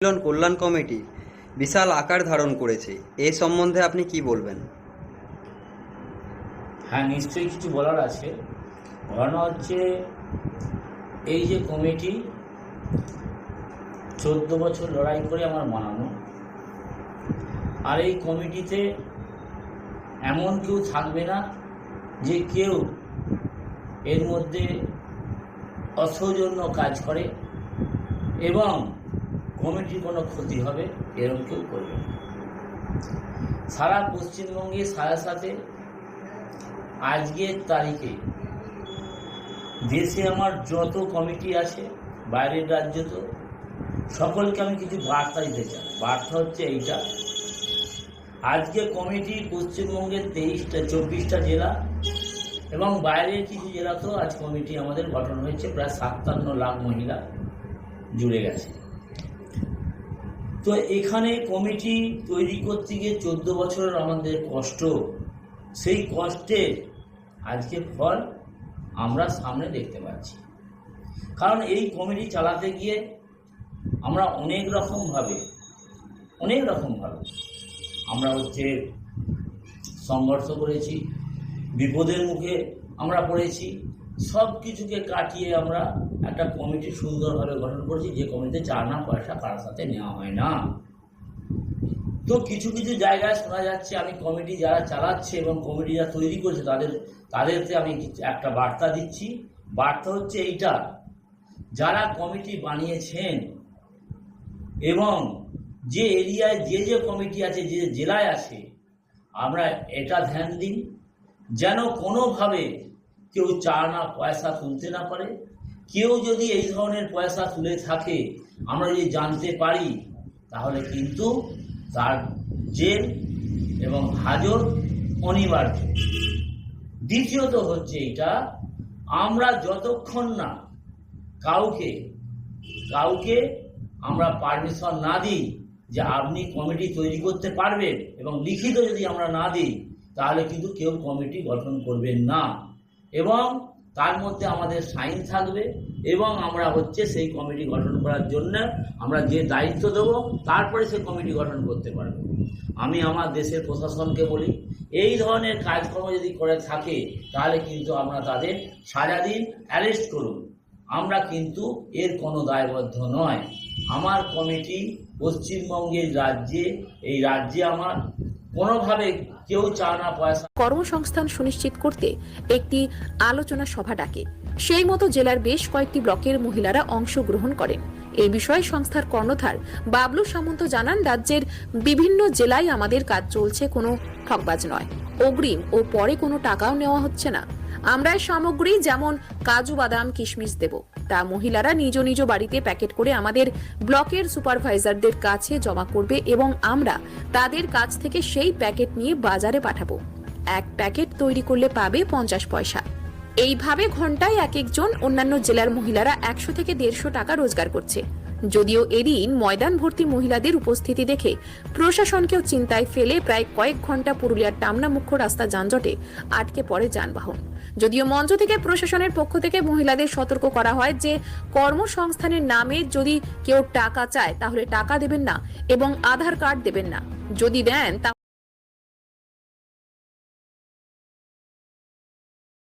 মিলন কল্যাণ committee বিশাল আকার ধারণ করেছে, এ সম্বন্ধে আপনি কি বলবেন? হ্যাঁ, নিশ্চয়ই কিছু বলার আছে। ঘটনা হচ্ছে, এই যে কমিটি 14 বছর লড়াই করে আমার বানানো, আর এই কমিটিতে এমন কেউ থাকবে না যে কেউ এর মধ্যে অসৌজন্য কাজ করে এবং কমিটির কোনো ক্ষতি হবে এরকম কেউ করবে না। সারা পশ্চিমবঙ্গে সাথে আজকের তারিখে দেশে আমার যত কমিটি আছে, বাইরের রাজ্য, তো সকলকে আমি কিছু বার্তা দিতে চাই। বার্তা হচ্ছে এইটা: আজকে কমিটি পশ্চিমবঙ্গের 24টা জেলা এবং বাইরের কিছু জেলাতেও আজ কমিটি আমাদের গঠন হয়েছে। প্রায় 57 লাখ মহিলা জুড়ে গেছে। তো এখানে কমিটি তৈরি করতে গিয়ে 14 বছরের আমাদের কষ্ট, সেই কষ্টের আজকে ফল আমরা সামনে দেখতে পাচ্ছি। কারণ এই কমিটি চালাতে গিয়ে আমরা অনেক রকমভাবে আমরা সংঘর্ষ করেছি, বিপদের মুখে আমরা পড়েছি। সব কিছুকে কাটিয়ে আমরা একটা কমিটি সুন্দরভাবে গঠন করেছি, যে কমিটিতে চাঁদা পয়সা কারোর সাথে নেওয়া হয় না। তো কিছু কিছু জায়গায় শোনা যাচ্ছে, আমি কমিটি যারা চালাচ্ছে এবং কমিটি যারা তৈরি করছে তাদেরকে আমি একটা বার্তা দিচ্ছি। বার্তা হচ্ছে এইটা: যারা কমিটি বানিয়েছেন এবং যে এরিয়ায় যে কমিটি আছে, যে জেলায় আছে, আমরা এটা ধ্যান দিন যেন কোনোভাবে কেউ চাঁদা পয়সা তুলতে না পারে। কেউ যদি এই ধরনের পয়সা তুলে থাকে, আমরা যদি জানতে পারি, তাহলে কিন্তু তার জেল এবং হাজত অনিবার্য। দ্বিতীয়ত হচ্ছে এইটা, আমরা যতক্ষণ না কাউকে আমরা পারমিশন না দিই যে আপনি কমিটি তৈরি করতে পারবেন, এবং লিখিত যদি আমরা না দিই, তাহলে কিন্তু কেউ কমিটি গঠন করবেন না। এবং তার মধ্যে আমাদের সাইন থাকবে এবং আমরা সেই কমিটি গঠন করার জন্য আমরা যে দায়িত্ব দেবো, তারপরে সেই কমিটি গঠন করতে পারবে। আমি আমার দেশের প্রশাসনকে বলি, এই ধরনের কাজকর্ম যদি করে থাকে, তাহলে কিন্তু আমরা তাদের সাজা দিন, অ্যারেস্ট করুন। আমরা কিন্তু এর কোনো দায়বদ্ধ নয়। আমার কমিটি পশ্চিমবঙ্গের এই রাজ্যে আমার কোনোভাবে কেউ চাঁদা পয়সা। কর্মসংস্থান সুনিশ্চিত করতে একটি আলোচনা সভা ডাকে। সেই মতো জেলার বেশ কয়েকটি ব্লকের মহিলারা অংশগ্রহণ করেন। এই বিষয়ে সংস্থার কর্ণধার বাবলু সামন্ত জানান, রাজ্যের বিভিন্ন জেলায় আমাদের কাজ চলছে, কোনো ঠকবাজ নয়। অগ্রিম ও পরে কোনো টাকাও নেওয়া হচ্ছে না। আমরা সামগ্রী যেমন কাজু বাদাম কিশমিশ দেব, তা মহিলারা নিজ নিজ বাড়িতে প্যাকেট করে আমাদের ব্লকের সুপারভাইজারদের কাছে জমা করবে এবং আমরা তাদের কাছ থেকে সেই প্যাকেট নিয়ে বাজারে পাঠাবো। এক প্যাকেট তৈরি করলে পাবে 50 পয়সা। এইভাবে ঘন্টায় এক একজন অন্যান্য জেলার মহিলারা 100 থেকে 150 টাকা রোজগার করছে। যদিও এদিন ময়দান ভর্তি মহিলাদের উপস্থিতি দেখে প্রশাসনকেও চিন্তায় ফেলে প্রায় কয়েক ঘন্টা পুরুলিয়ার টামনা মুখ্য রাস্তা যানজটে আটকে পড়ে যানবাহন। যদিও মঞ্চ থেকে প্রশাসনের পক্ষ থেকে মহিলাদের সতর্ক করা হয় যে কর্মসংস্থানের নামে যদি কেউ টাকা চায়, তাহলে টাকা দেবেন না এবং আধার কার্ড দেবেন না। যদি দেন